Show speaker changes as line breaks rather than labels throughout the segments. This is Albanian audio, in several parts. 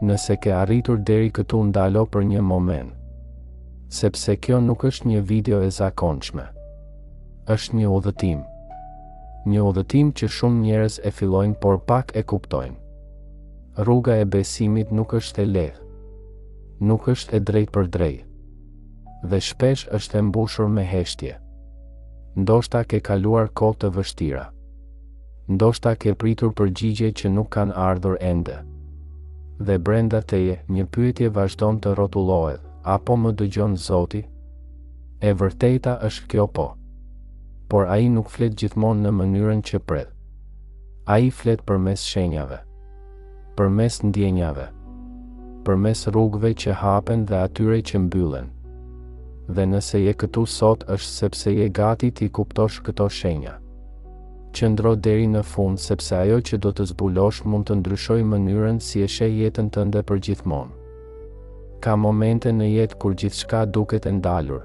Nëse ke arritur deri këtu, ndalo për një moment. Sepse kjo nuk është një video e zakonshme. Është një udhëtim. Një udhëtim që shumë njerëz e fillojnë por pak e kuptojnë. Rruga e besimit nuk është e lehtë. Nuk është e drejtë për drejtë. Dhe shpesh është e mbushur me heshtje. Ndoshta ke kaluar kohë të vështira. Ndoshta ke pritur përgjigje që nuk kanë ardhur ende. Dhe brenda teje, një pyetje vazhdon të rrotullohet: apo më dëgjon Zoti? E vërteta është kjo po. Por ai nuk flet gjithmonë në mënyrën që pret. Ai flet përmes shenjave, përmes ndjenjave, përmes rrugëve që hapen dhe atyre që mbyllen. Dhe nëse je këtu sot, është sepse je gati t'i kuptosh këto shenja. Qëndro deri në fund, sepse ajo që do të zbulosh mund të ndryshojë mënyrën si e sheh jetën tënde përgjithmonë. Ka momente në jetë kur gjithçka duket e ndalur.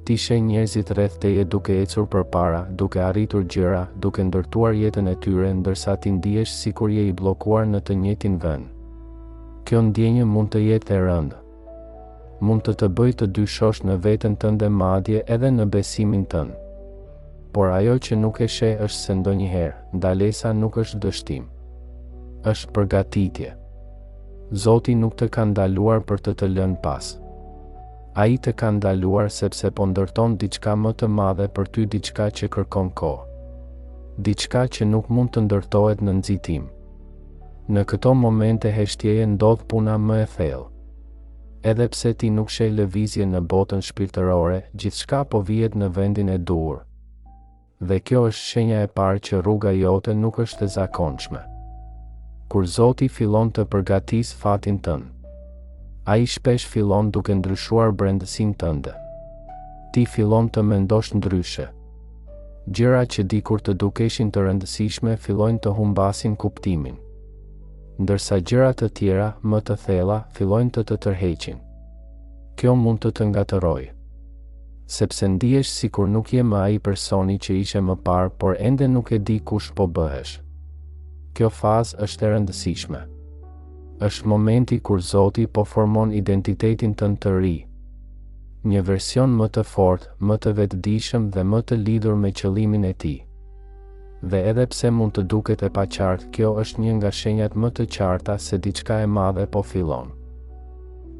Ti sheh njerëzit rreth teje duke ecur përpara, duke arritur gjëra, duke ndërtuar jetën e tyre, ndërsa ti ndihesh sikur je i bllokuar në të njëjtin vend. Kjo ndjenjë mund të jetë e rëndë. Mund të bëjë të dyshosh në veten tënde, madje edhe në besimin tënd. Por ajo që nuk e sheh është se ndonjëherë ndalesa nuk është dështim. Është përgatitje. Zoti nuk të ka ndaluar për të lënë pas. Ai të ka ndaluar sepse po ndërton diçka më të madhe për ty, diçka që kërkon kohë. Diçka që nuk mund të ndërtohet në nxitim. Në këto momente heshtjeje ndodh puna më e thellë. Edhe pse ti nuk sheh lëvizje në botën shpirtërore, gjithçka po vihet në vendin e duhur. Dhe kjo është shenja e parë që rruga jote nuk është e zakonshme. Kur Zoti fillon të përgatis fatin tënd, ai shpesh fillon duke ndryshuar brendësinë tënde. Ti fillon të mendosh ndryshe. Gjëra që dikur të dukeshin të rëndësishme fillojnë të humbasin kuptimin. Ndërsa gjëra të tjera, më të thella, fillojnë të tërheqin. Kjo mund të ngatërojë. Sepse ndihesh sikur nuk je më ai personi që ishe më parë, por ende nuk e di kush po bëhesh. Kjo fazë është e rëndësishme. Është momenti kur Zoti po formon identitetin tënd të ri. Një version më të fortë, më të vetëdijshëm dhe më të lidhur me qëllimin e tij. Dhe edhe pse mund të duket e paqartë, kjo është një nga shenjat më të qarta se diçka e madhe po fillon.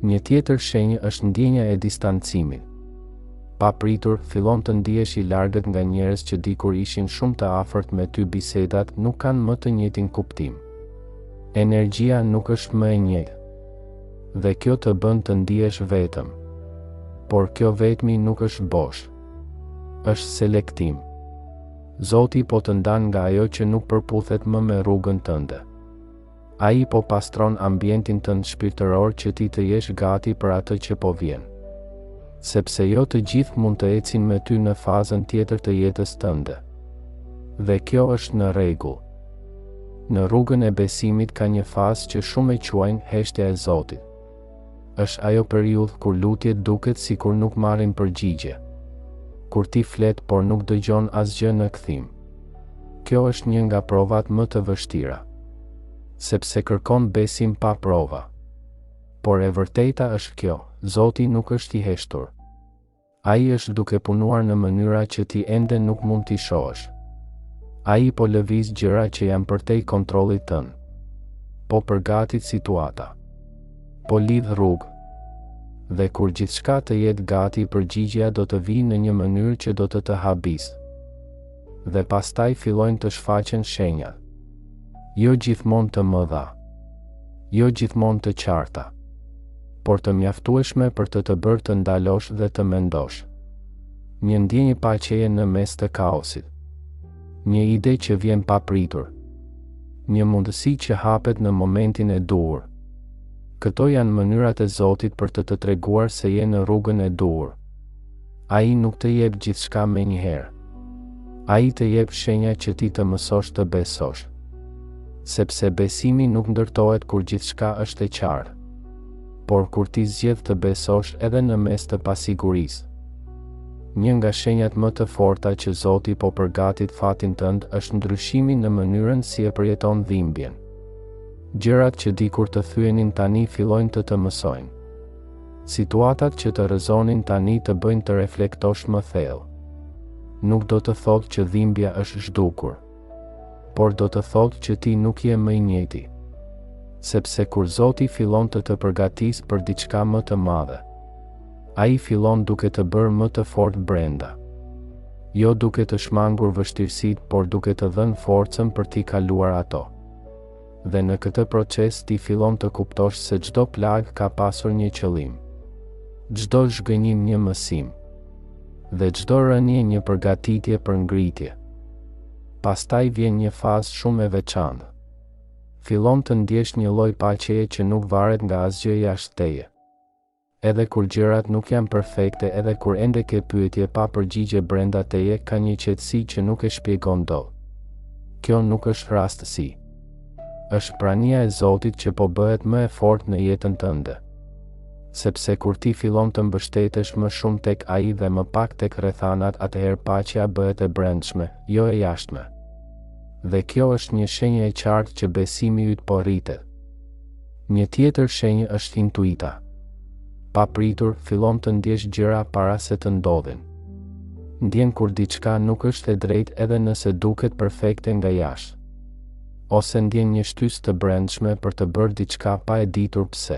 Një tjetër shenjë është ndjenja e distancimit. Papritur, fillon të ndihesh i largët nga njerëz që dikur ishin shumë të afërt me ty, bisedat nuk kanë më të njëjtin kuptim. Energjia nuk është më e njëjtë. Dhe kjo të bën të ndihesh vetëm. Por kjo vetmi nuk është bosh. Është selektim. Zoti po të ndan nga ajo që nuk përputhet më me rrugën tënde. Ai po pastron ambientin tënd shpirtëror që ti të jesh gati për atë që po vjen. Sepse jo të gjithë mund të ecin me ty në fazën tjetër të jetës tënde. Dhe kjo është në rregull. Në rrugën e besimit ka një fazë që shumë e quajnë heshtja e Zotit. Është ajo periudhë kur lutjet duket sikur nuk marrin përgjigje. Kur ti flet por nuk dëgjon asgjë në kthim. Kjo është një nga provat më të vështira. Sepse kërkon besim pa prova. Por e vërteta është kjo, Zoti nuk është i heshtur. Ai është duke punuar në mënyra që ti ende nuk mund t'i shohësh. Ai po lëviz gjëra që janë përtej kontrollit tënd. Po përgatit situata. Po lidh rrugë. Dhe kur gjithçka të jetë gati, përgjigjja do të vijë në një mënyrë që do të habisë. Dhe pastaj fillojnë të shfaqen shenjat. Jo gjithmonë të mëdha. Jo gjithmonë të qarta. Por të mjaftueshme për të bërë të ndalosh dhe të mendosh. Një ndjenjë paqeje në mes të kaosit. Një ide që vjen papritur. Një mundësi që hapet në momentin e duhur. Këto janë mënyrat e Zotit për të treguar se je në rrugën e duhur. Ai nuk të jep gjithçka menjëherë. Ai të jep shenja që ti të mësosh të besosh. Sepse besimi nuk ndërtohet kur gjithçka është e qartë. Por kur ti zgjedh të besosh edhe në mes të pasigurisë. Një nga shenjat më të forta që Zoti po përgatit fatin tënd është ndryshimi në mënyrën si e përjeton dhimbjen. Gjërat që dikur të thyenin tani fillojnë të mësojnë. Situatat që të rrëzonin tani të bëjnë të reflektosh më thellë. Nuk do të thotë që dhimbja është zhdukur, por do të thotë që ti nuk je më i njëjti. Sepse kur Zoti fillon të përgatisë për diçka më të madhe, ai fillon duke të bërë më të fortë brenda. Jo duke të shmangur vështirësitë, por duke të dhënë forcën për t'i kaluar ato. Dhe në këtë proces ti fillon të kuptosh se çdo plagë ka pasur një qëllim. Çdo zhgënjim një mësim. Dhe çdo rënje një përgatitje për ngritje. Pastaj vjen një fazë shumë e veçantë. Fillon të ndjesh një lloj paqeje që nuk varet nga asgjë jashtë teje. Edhe kur gjërat nuk janë perfekte, edhe kur ende ke pyetje pa përgjigje brenda teje, ka një qetësi që nuk e shpjegon dot. Kjo nuk është rastësi. Është prania e Zotit që po bëhet më e fortë në jetën tënde. Sepse kur ti fillon të mbështetesh më shumë tek ai dhe më pak tek rrethanat, atëherë paqja bëhet e brendshme, jo e jashtme. Dhe kjo është një shenjë e qartë që besimi yt po rritet. Një tjetër shenjë është intuita. Papritur, fillon të ndjesh gjëra para se të ndodhin. Ndjen kur diçka nuk është e drejtë edhe nëse duket perfekte nga jashtë. Ose ndjen një shtysë të brendshme për të bërë diçka pa e ditur pse.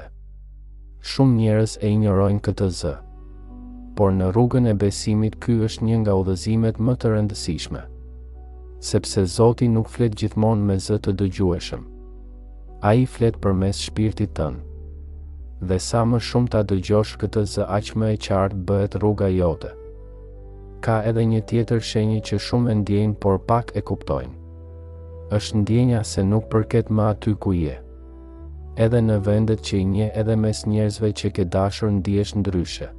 Shumë njerëz e injorojnë këtë zë. Por në rrugën e besimit ky është një nga udhëzimet më të rëndësishme. Sepse Zoti nuk flet gjithmonë me zë të dëgjueshëm. Ai flet përmes shpirtit tënd. Dhe sa më shumë ta dëgjosh këtë zë, aq më e qartë bëhet rruga jote. Ka edhe një tjetër shenjë që shumë e ndjejnë por pak e kuptojnë. Është ndjenja se nuk përket më aty ku je. Edhe në vendet që i nje, edhe mes njerëzve që ke dashur, ndihesh ndryshe.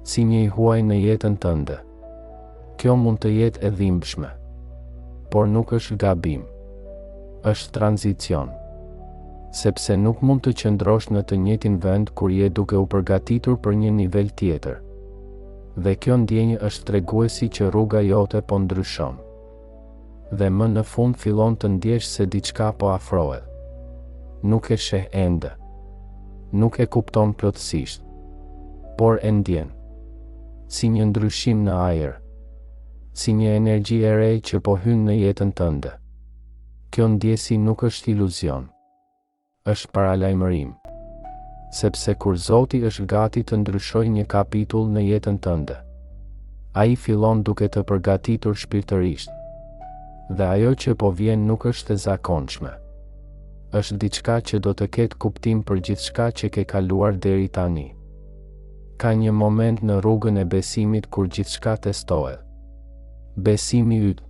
Si një i huaj në jetën tënde. Kjo mund të jetë e dhimbshme. Por nuk është gabim. Është tranzicion. Sepse nuk mund të qëndrosh në të njëjtin vend kur je duke u përgatitur për një nivel tjetër. Dhe kjo ndjenjë është treguesi që rruga jote po ndryshon. Dhe më në fund fillon të ndjesh se diçka po afrohet. Nuk e sheh ende. Nuk e kupton plotësisht. Por e ndjen. Si një ndryshim në ajër. Si një energji e re që po hyn në jetën tënde. Kjo ndjesi nuk është iluzion. Është paralajmërim. Sepse kur Zoti është gati të ndryshojë një kapitull në jetën tënde, ai fillon duke të përgatitur shpirtërisht. Dhe ajo që po vjen nuk është e zakonshme. Është diçka që do të ketë kuptim për gjithçka që ke kaluar deri tani. Ka një moment në rrugën e besimit kur gjithçka testohet. Besimi yt,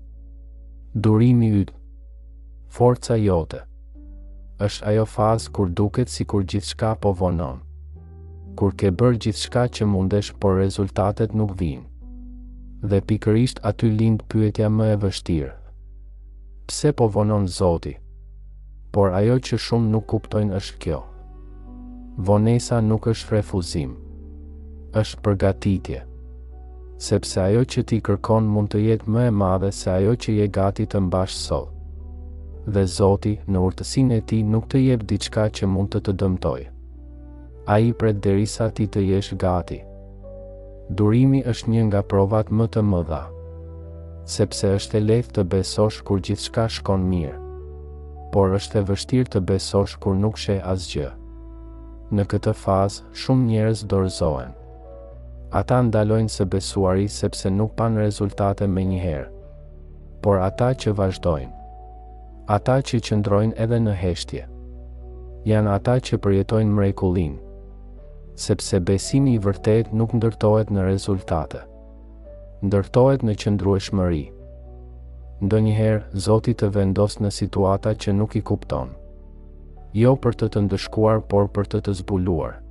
durimi yt, forca jote. Është ajo fazë kur duket sikur gjithçka po vonon. Kur ke bërë gjithçka që mundesh, por rezultatet nuk vijnë. Dhe pikërisht aty lind pyetja më e vështirë. Pse po vonon Zoti? Por ajo që shumë nuk kuptojnë është kjo. Vonesa nuk është refuzim. Është përgatitje. Sepse ajo që ti kërkon mund të jetë më e madhe se ajo që je gati të mbash sot. Dhe Zoti, në urtësinë e tij, nuk të jep diçka që mund të dëmtojë. Ai pret derisa ti të jesh gati. Durimi është një nga provat më të mëdha. Sepse është e lehtë të besosh kur gjithçka shkon mirë. Por është e vështirë të besosh kur nuk sheh asgjë. Në këtë fazë, shumë njerëz dorëzohen. Ata ndalojnë së besuari sepse nuk kanë rezultate menjëherë. Por ata që vazhdojnë, ata që qëndrojnë edhe në heshtje, janë ata që përjetojnë mrekullinë. Sepse besimi i vërtet nuk ndërtohet në rezultate. Ndërtohet në qëndrueshmëri. Ndonjëherë Zoti të vendos në situata që nuk i kupton. Jo për të ndëshkuar, por për të zbuluar.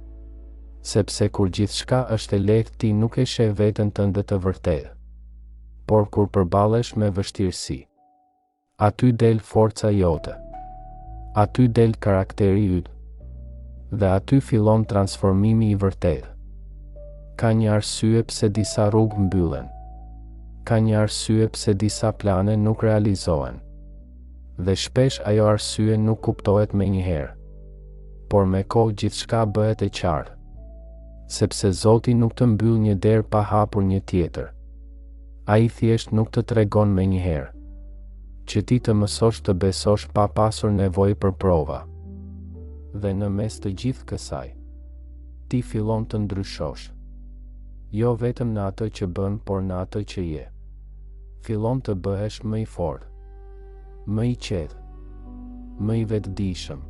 Sepse kur gjithçka është e lehtë, ti nuk e sheh veten tënde të vërtetë. Por kur përballesh me vështirësi, aty del forca jote. Aty del karakteri yt. Dhe aty fillon transformimi i vërtetë. Ka një arsye pse disa rrugë mbyllen. Ka një arsye pse disa plane nuk realizohen. Dhe shpesh ajo arsye nuk kuptohet me njëherë. Por me kohë gjithçka bëhet e qartë. Sepse Zoti nuk të mbyll një derë pa hapur një tjetër. Ai thjesht nuk të tregon me njëherë. Që ti të mësosh të besosh pa pasur nevojë për prova. Dhe në mes të gjithë kësaj, ti fillon të ndryshosh. Jo vetëm në atë që bën, por në atë që je. Fillon të bëhesh më i fortë, më i qetë, më i vetëdijshëm.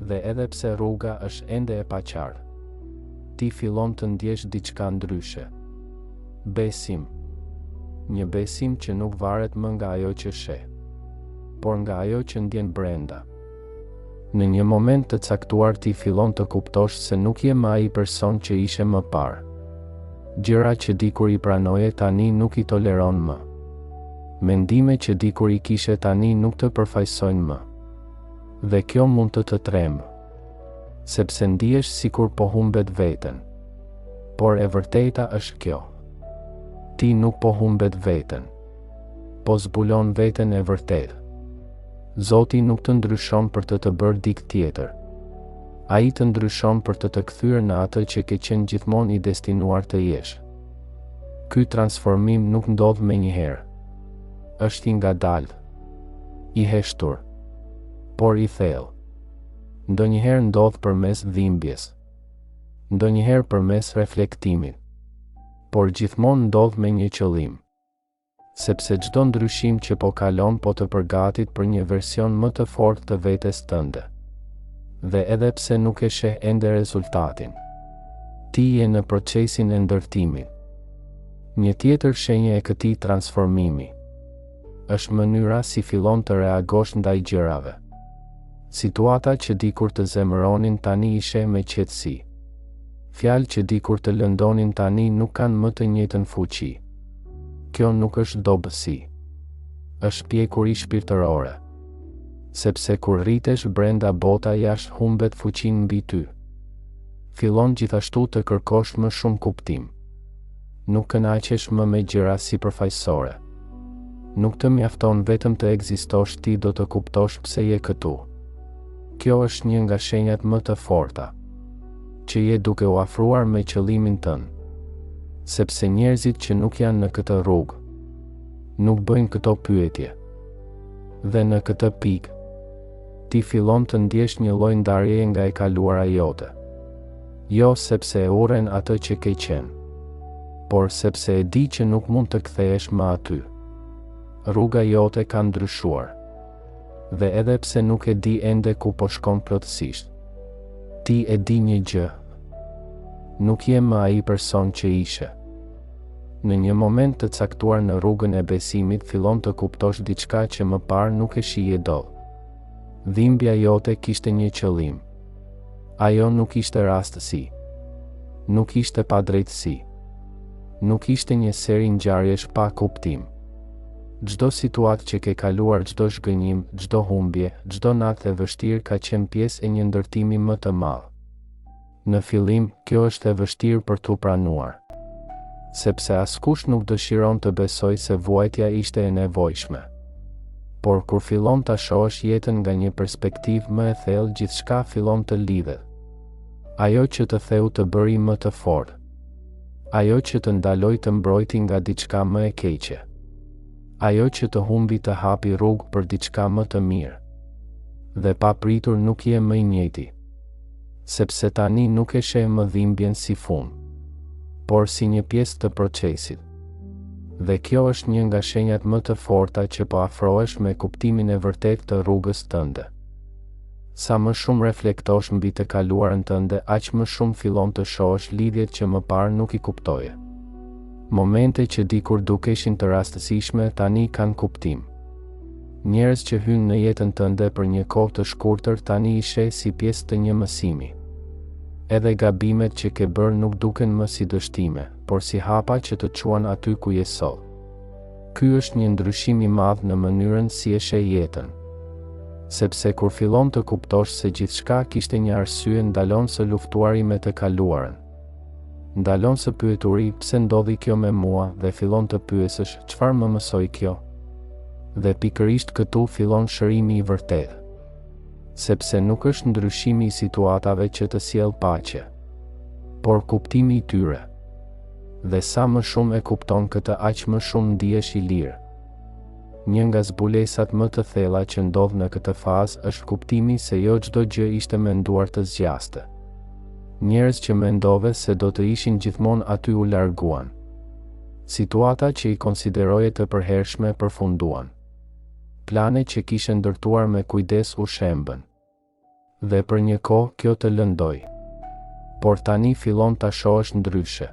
Dhe edhe pse rruga është ende e paqartë, ti fillon të ndjesh diçka ndryshe. Besim. Një besim që nuk varet më nga ajo që sheh, por nga ajo që ndjen brenda. Në një moment të caktuar ti fillon të kuptosh se nuk je më ai person që ishe më parë. Gjëra që dikur i pranoje tani nuk i toleron më. Mendime që dikur i kishe tani nuk të përfaqësojnë më. Dhe kjo mund të trembë, sepse ndihesh sikur po humbet veten. Por e vërteta është kjo. Ti nuk po humbet veten, po zbulon veten e vërtetë. Zoti nuk të ndryshon për të bërë dikë tjetër. Ai të ndryshon për të kthyer në atë që ke qenë gjithmonë i destinuar të jesh. Ky transformim nuk ndodh me njëherë. Është i ngadalë, i heshtur, por i thellë. Ndonjëherë ndodh përmes dhimbjes, ndonjëherë përmes reflektimit, por gjithmonë ndodh me një qëllim. Sepse çdo ndryshim që po kalon po të përgatit për një version më të fortë të vetes tënde. Dhe edhe pse nuk e sheh ende rezultatin, ti je në procesin e ndërtimit. Një tjetër shenjë e këtij transformimi është mënyra si fillon të reagosh ndaj gjërave. Situata që dikur të zemëronin tani i sheh me qetësi. Fjalë që dikur të lëndonin tani nuk kanë më të njëjtën fuqi. Kjo nuk është dobësi. Është pjekuri shpirtërore. Sepse kur rritesh brenda, bota jashtë humbet fuqinë mbi ty. Fillon gjithashtu të kërkosh më shumë kuptim. Nuk kënaqesh më me gjëra sipërfaqësore. Nuk të mjafton vetëm të ekzistosh, ti do të kuptosh pse je këtu. Kjo është një nga shenjat më të forta që je duke u afruar me qëllimin tënd. Sepse njerëzit që nuk janë në këtë rrugë nuk bëjnë këto pyetje. Dhe në këtë pikë, ti fillon të ndjesh një lloj ndarjeje nga e kaluara jote. Jo sepse e urren atë që ke qenë, por sepse e di që nuk mund të kthehesh më aty. Rruga jote ka ndryshuar. Dhe edhe pse nuk e di ende ku po shkon plotësisht, ti e di një gjë. Nuk je më ai person që ishe. Në një moment të caktuar në rrugën e besimit fillon të kuptosh diçka që më parë nuk e shije dot. Dhimbja jote kishte një qëllim. Ajo nuk ishte rastësi. Nuk ishte padrejtësi. Nuk ishte një seri ngjarjesh pa kuptim. Çdo situatë që ke kaluar, çdo zhgënjim, çdo humbje, çdo natë e vështirë ka qenë pjesë e një ndërtimi më të madh. Në fillim, kjo është e vështirë për t'u pranuar. Sepse askush nuk dëshiron të besoj se vuajtja ishte e nevojshme. Por kur fillon ta shohësh jetën nga një perspektivë më e thellë, gjithçka fillon të lidhet. Ajo që të theu të bëri më të fortë. Ajo që të ndaloj të mbrojti nga diçka më e keqe. Ajo që të humbi të hapi rrugë për diçka më të mirë. Dhe pa pritur nuk je më i njëjti. Sepse tani nuk e sheh më dhimbjen si fund, por si një pjesë të procesit. Dhe kjo është një nga shenjat më të forta që po afrohesh me kuptimin e vërtetë të rrugës tënde. Sa më shumë reflektosh mbi të kaluarën tënde, aq më shumë fillon të shohësh lidhjet që më parë nuk i kuptoje. Momente që dikur dukeshin të rastësishme tani kanë kuptim. Njerëz që hynë në jetën tënde për një kohë të shkurtër tani i sheh si pjesë të një mësimi. Edhe gabimet që ke bërë nuk duken më si dështime, por si hapa që të çuan aty ku je sot. Ky është një ndryshim i madh në mënyrën si e sheh jetën. Sepse kur fillon të kuptosh se gjithçka kishte një arsye, ndalon së luftuari me të kaluarën. Ndalon së pyeturi pse ndodhi kjo me mua dhe fillon të pyesësh çfarë më mësoi kjo. Dhe pikërisht këtu fillon shërimi i vërtetë. Sepse nuk është ndryshimi i situatave që të sjell paqe, por kuptimi i tyre. Dhe sa më shumë e kupton këtë, aq më shumë ndihesh i lirë. Një nga zbulesat më të thella që ndodh në këtë fazë është kuptimi se jo çdo gjë ishte menduar të zgjaste. Njerëz që mendove se do të ishin gjithmonë aty u larguan. Situata që i konsideroje të përhershme përfunduan. Plane që kishe ndërtuar me kujdes u shembën. Dhe për një kohë kjo të lëndoi. Por tani fillon ta shohësh ndryshe.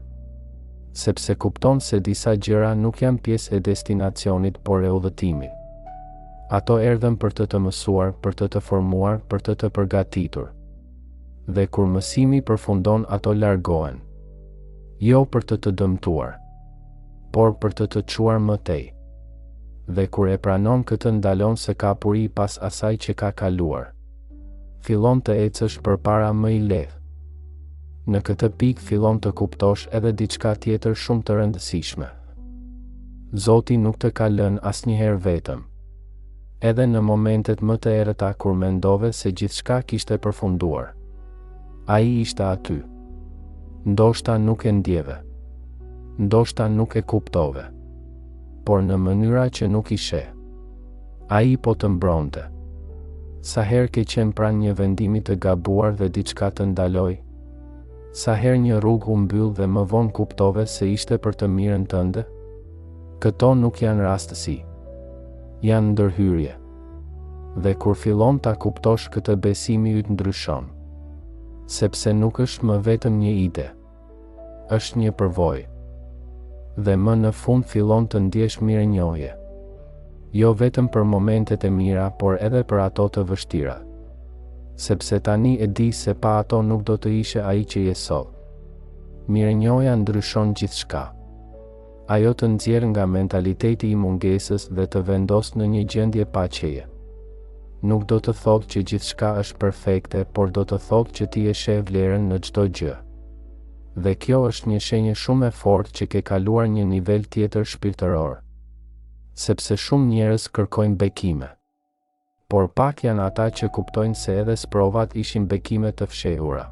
Sepse kupton se disa gjëra nuk janë pjesë e destinacionit, por e udhëtimit. Ato erdhën për të mësuar, për të formuar, për të përgatitur. Dhe kur mësimi përfundon, ato largohen. Jo për të dëmtuar, por për të çuar më tej. Dhe kur e pranon këtë, ndalon se ka puri pas asaj që ka kaluar. Fillon të ecësh përpara më i lehtë. Në këtë pikë fillon të kuptosh edhe diçka tjetër shumë të rëndësishme. Zoti nuk të ka lënë asnjëherë vetëm. Edhe në momentet më të errëta kur mendove se gjithçka kishte përfunduar, ai ishte aty. Ndoshta nuk e ndjeve. Ndoshta nuk e kuptove. Por në mënyra që nuk i sheh. Ai po të mbronte. Sa herë ke qenë pranë një vendimi të gabuar dhe diçka të ndaloi? Sa herë një rrugë u mbyll dhe më vonë kuptove se ishte për të mirën tënde? Këto nuk janë rastësi. Janë ndërhyrje. Dhe kur fillon ta kuptosh këtë, besimi yt ndryshon. Sepse nuk është më vetëm një ide. Është një përvojë. Dhe më në fund fillon të ndjesh mirënjohje. Jo vetëm për momentet e mira, por edhe për ato të vështira. Sepse tani e di se pa ato nuk do të ishe ai që je sot. Mirënjohja ndryshon gjithçka. Ajo të nxjerr nga mentaliteti i mungesës dhe të vendos në një gjendje paqeje. Nuk do të thotë që gjithçka është perfekte, por do të thotë që ti e sheh vlerën në çdo gjë. Dhe kjo është një shenjë shumë e fortë që ke kaluar një nivel tjetër shpirtëror. Sepse shumë njerëz kërkojnë bekime. Por pak janë ata që kuptojnë se edhe sprovat ishin bekime të fshehura.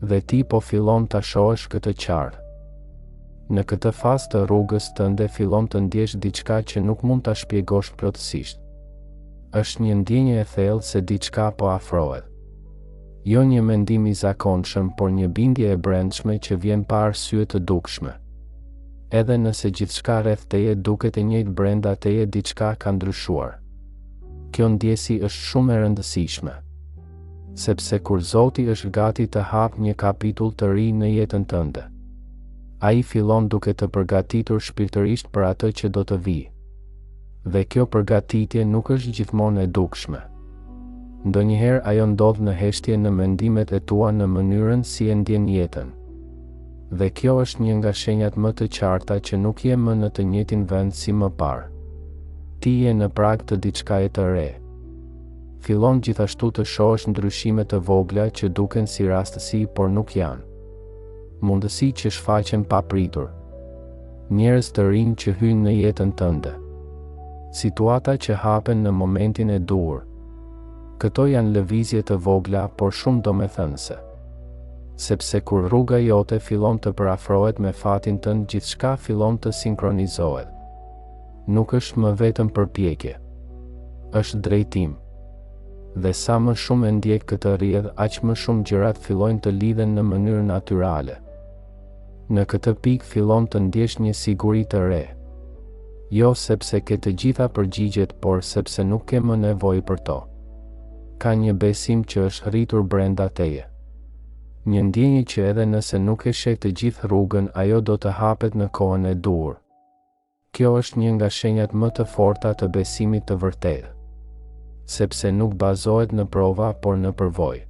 Dhe ti po fillon ta shohësh këtë qartë. Në këtë fazë të rrugës tënde fillon të ndjesh diçka që nuk mund ta shpjegosh plotësisht. Është një ndjenjë e thellë se diçka po afrohet. Jo një mendim i zakonshëm, por një bindje e brendshme që vjen pa arsye të dukshme. Edhe nëse gjithçka rreth teje duket e njëjtë, brenda teje diçka ka ndryshuar. Kjo ndjesi është shumë e rëndësishme. Sepse kur Zoti është gati të hapë një kapitull të ri në jetën tënde, ai fillon duke të përgatitur shpirtërisht për atë që do të vijë. Dhe kjo përgatitje nuk është gjithmonë e dukshme. Ndonjëherë ajo ndodh në heshtje në mendimet e tua, në mënyrën si e ndjen jetën. Dhe kjo është një nga shenjat më të qarta që nuk je më në të njëjtin vend si më parë. Ti je në prag të diçkaje të re. Fillon gjithashtu të shohësh ndryshime të vogla që duken si rastësi, por nuk janë. Mundësi që shfaqen pa pritur. Njerëz të rinj që hyjnë në jetën tënde. Situata që hapen në momentin e duhur. Këto janë lëvizje të vogla, por shumë domethënëse. Sepse kur rruga jote fillon të përafrohet me fatin tënd, gjithçka fillon të sinkronizohet. Nuk është më vetëm përpjekje. Është drejtim. Dhe sa më shumë e ndjek këtë rrjedh, aq më shumë gjërat fillojnë të lidhen në mënyrë natyrale. Në këtë pikë fillon të ndjesh një siguri të re. Jo sepse ke të gjitha përgjigjet, por sepse nuk ke më nevojë për to. Ka një besim që është rritur brenda teje. Një ndjenjë që edhe nëse nuk e sheh të gjithë rrugën, ajo do të hapet në kohën e duhur. Kjo është një nga shenjat më të forta të besimit të vërtetë. Sepse nuk bazohet në prova, por në përvojë.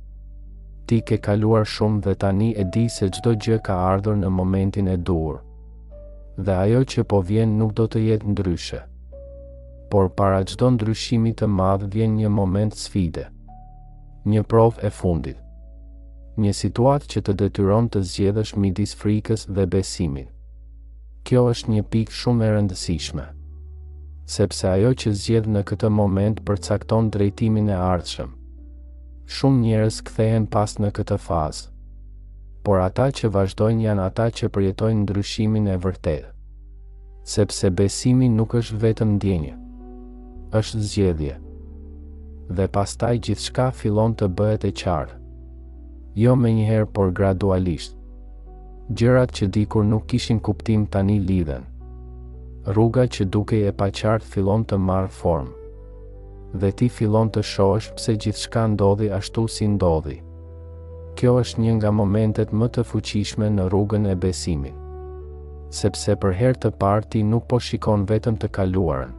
Ti ke kaluar shumë dhe tani e di se çdo gjë ka ardhur në momentin e duhur. Dhe ajo që po vjen nuk do të jetë ndryshe. Por para çdo ndryshimi të madh vjen një moment sfide. Një provë e fundit. Një situatë që të detyron të zgjedhësh midis frikës dhe besimit. Kjo është një pikë shumë e rëndësishme. sepse ajo që zgjedh në këtë moment përcakton drejtimin e ardhshëm. Shumë njerëz kthehen pas në këtë fazë, por ata që vazhdojnë janë ata që përjetojnë ndryshimin e vërtetë. Sepse besimi nuk është vetëm ndjenje, është zgjedhje. Dhe pastaj gjithçka fillon të bëhet e qartë. Jo menjëherë, por gradualisht. Gjërat që dikur nuk kishin kuptim tani lidhen. Rruga që dukej e paqartë fillon të marrë formë. Dhe ti fillon të shohësh pse gjithçka ndodhi ashtu si ndodhi. Kjo është një nga momentet më të fuqishme në rrugën e besimit. Sepse për herë të parë ti nuk po shikon vetëm të kaluarën,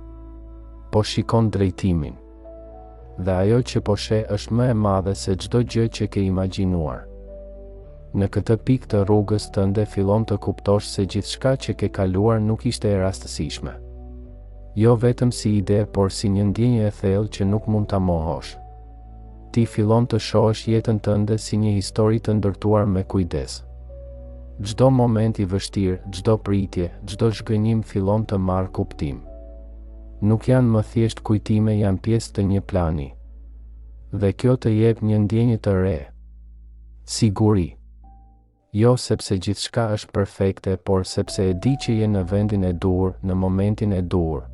po shikon drejtimin. Dhe ajo që po sheh është më e madhe se çdo gjë që ke imagjinuar. Në këtë pikë të rrugës tënde fillon të kuptosh se gjithçka që ke kaluar nuk ishte e rastësishme. Jo vetëm si ide, por si një ndjenjë e thellë që nuk mund ta mohosh. Ti fillon të shohësh jetën tënde si një histori të ndërtuar me kujdes. Çdo moment i vështirë, çdo pritje, çdo zhgënjim fillon të marrë kuptim. Nuk janë më thjesht kujtime, janë pjesë të një plani. Dhe kjo të jep një ndjenjë të re. Siguri. Jo sepse gjithçka është perfekte, por sepse e di që je në vendin e duhur, në momentin e duhur.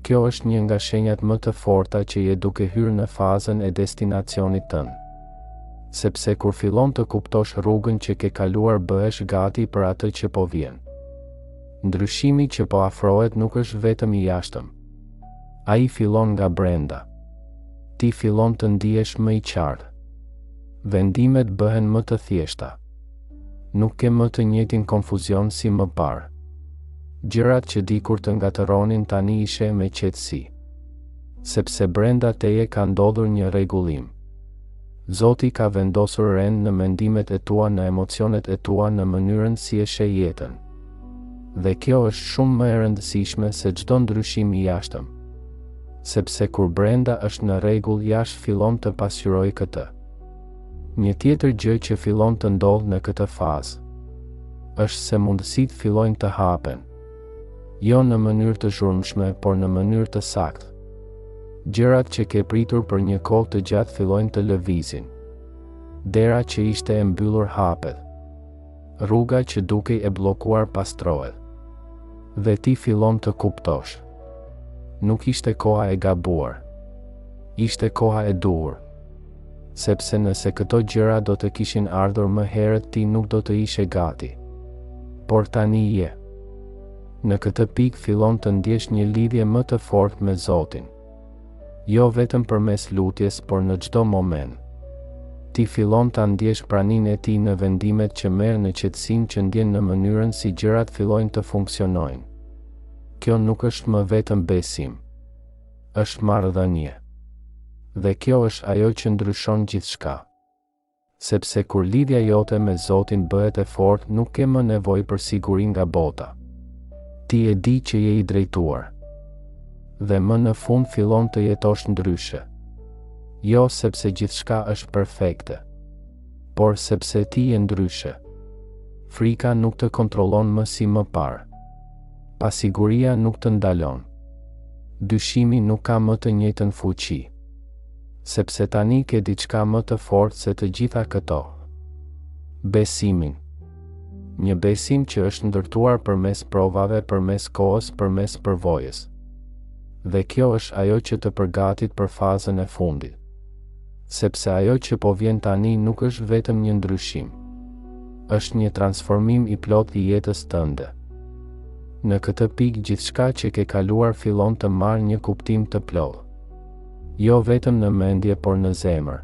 Kjo është një nga shenjat më të forta që je duke hyrë në fazën e destinacionit tënd. Sepse kur fillon të kuptosh rrugën që ke kaluar, bëhesh gati për atë që po vjen. Ndryshimi që po afrohet nuk është vetëm i jashtëm. Ai fillon nga brenda. Ti fillon të ndihesh më i qartë. Vendimet bëhen më të thjeshta. Nuk ke më të njëjtin konfuzion si më parë. Gjërat që dikur të ngatëronin tani ishe me qetësi. Sepse brenda teje ka ndodhur një rregullim. Zoti ka vendosur rend në mendimet e tua, në emocionet e tua, në mënyrën si e sheh jetën. Dhe kjo është shumë më e rëndësishme se çdo ndryshim i jashtëm. Sepse kur brenda është në rregull, jashtë fillon të pasqyrojë këtë. Një tjetër gjë që fillon të ndodh në këtë fazë është se mundësitë fillojnë të hapen. Jo në mënyrë të zhurmshme, por në mënyrë të saktë. Gjërat që ke pritur për një kohë të gjatë fillojnë të lëvizin. Dera që ishte e mbyllur hapet. Rruga që dukej e bllokuar pastrohet. Dhe ti fillon të kuptosh. Nuk ishte koha e gabuar. Ishte koha e duhur. Sepse nëse këto gjëra do të kishin ardhur më herët, ti nuk do të ishe gati. Por tani je. Në këtë pikë fillon të ndjesh një lidhje më të fortë me Zotin. Jo vetëm përmes lutjes, por në çdo moment. Ti fillon ta ndjesh praninë e tij në vendimet që merr, në qetësinë që ndjen, në mënyrën si gjërat fillojnë të funksionojnë. Kjo nuk është më vetëm besim. Është marrëdhënie. Dhe kjo është ajo që ndryshon gjithçka. Sepse kur lidhja jote me Zotin bëhet e fortë, nuk ke më nevojë për siguri nga bota. Ti e di që je i drejtuar. Dhe më në fund fillon të jetosh ndryshe. Jo sepse gjithçka është perfekte, por sepse ti je ndryshe. Frika nuk të kontrollon më si më parë. Pasiguria nuk të ndalon. Dyshimi nuk ka më të njëjtën fuqi. Sepse tani ke diçka më të fortë se të gjitha këto. Besimin. Një besim që është ndërtuar përmes provave, përmes kohës, përmes përvojës. Dhe kjo është ajo që të përgatit për fazën e fundit. Sepse ajo që po vjen tani nuk është vetëm një ndryshim. Është një transformim i plot i jetës tënde. Në këtë pikë gjithçka që ke kaluar fillon të marrë një kuptim të plotë. Jo vetëm në mendje, por në zemër.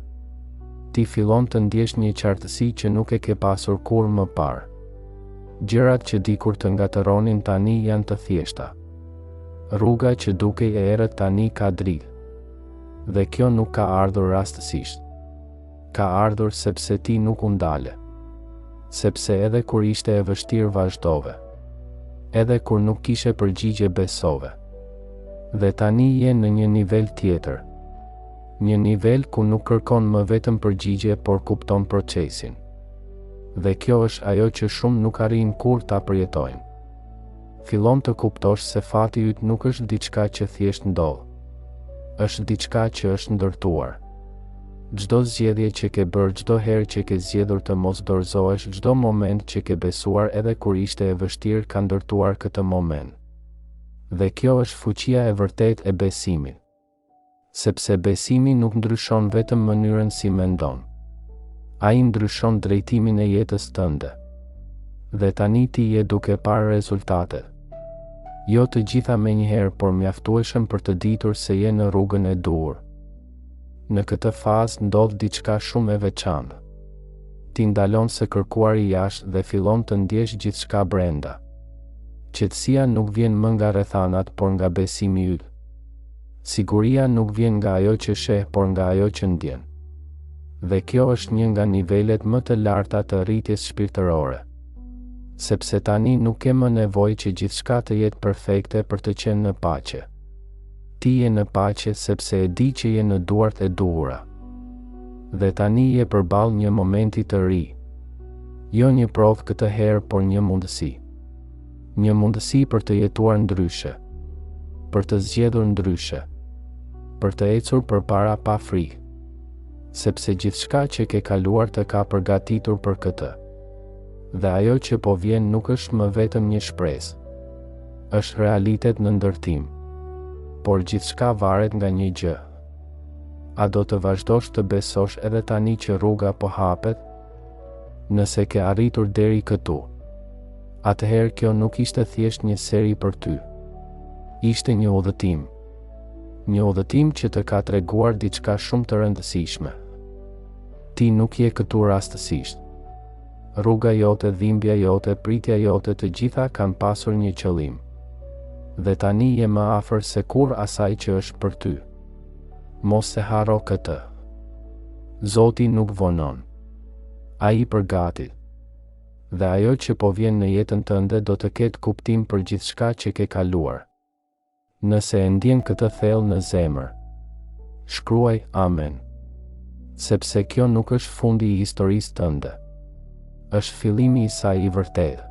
Ti fillon të ndjesh një qartësi që nuk e ke pasur kur më parë. Gjërat që dikur të ngatëronin tani janë të thjeshta. Rruga që dukej e errët tani ka dritë. Dhe kjo nuk ka ardhur rastësisht. Ka ardhur sepse ti nuk u ndale. Sepse edhe kur ishte e vështirë vazhdove. Edhe kur nuk kishe përgjigje besove. Dhe tani je në një nivel tjetër. Një nivel ku nuk kërkon më vetëm përgjigje, por kupton procesin. Dhe kjo është ajo që shumë nuk arrin kur ta përjetojnë. Fillon të kuptosh se fati yt nuk është diçka që thjesht ndodh. Është diçka që është ndërtuar. Çdo zgjedhje që ke bërë, çdo herë që ke zgjedhur të mos dorëzohesh, çdo moment që ke besuar edhe kur ishte e vështirë ka ndërtuar këtë moment. Dhe kjo është fuqia e vërtetë e besimit. Sepse besimi nuk ndryshon vetëm mënyrën si mendon. Ai ndryshon drejtimin e jetës tënde. Dhe tani ti je duke parë rezultatet. Jo të gjitha menjëherë, por mjaftueshëm për të ditur se je në rrugën e duhur. Në këtë fazë ndodh diçka shumë e veçantë. Ti ndalon së kërkuari jashtë dhe fillon të ndjesh gjithçka brenda. Qetësia nuk vjen më nga rrethanat, por nga besimi yt. Siguria nuk vjen nga ajo që sheh, por nga ajo që ndjen. Dhe kjo është një nga nivelet më të larta të rritjes shpirtërore. Sepse tani nuk ke më nevojë që gjithçka të jetë perfekte për të qenë në paqe. Ti je në paqe sepse e di që je në duart e duhura. Dhe tani je përballë një momenti të ri. Jo një provë këtë herë, por një mundësi. Një mundësi për të jetuar ndryshe. Për të zgjedhur ndryshe. Për të ecur përpara pa frikë. Sepse gjithçka që ke kaluar të ka përgatitur për këtë. Dhe ajo që po vjen nuk është më vetëm një shpresë. Është realitet në ndërtim. Por gjithçka varet nga një gjë. A do të vazhdosh të besosh edhe tani që rruga po hapet? Nëse ke arritur deri këtu, atëherë kjo nuk ishte thjesht një seri për ty. Ishte një udhëtim. Një udhëtim që të ka treguar diçka shumë të rëndësishme. Ti nuk je këtu rastësisht. Rruga jote, dhimbja jote, pritja jote, të gjitha kanë pasur një qëllim. Dhe tani je më afër se kur asaj që është për ty. Mos e harro këtë. Zoti nuk vonon. Ai përgatit. Dhe ajo që po vjen në jetën tënde do të ketë kuptim për gjithçka që ke kaluar. Nëse e ndjen këtë thellë në zemër, shkruaj amen. Sepse kjo nuk është fundi i historisë tënde. Është fillimi i saj i vërtetë.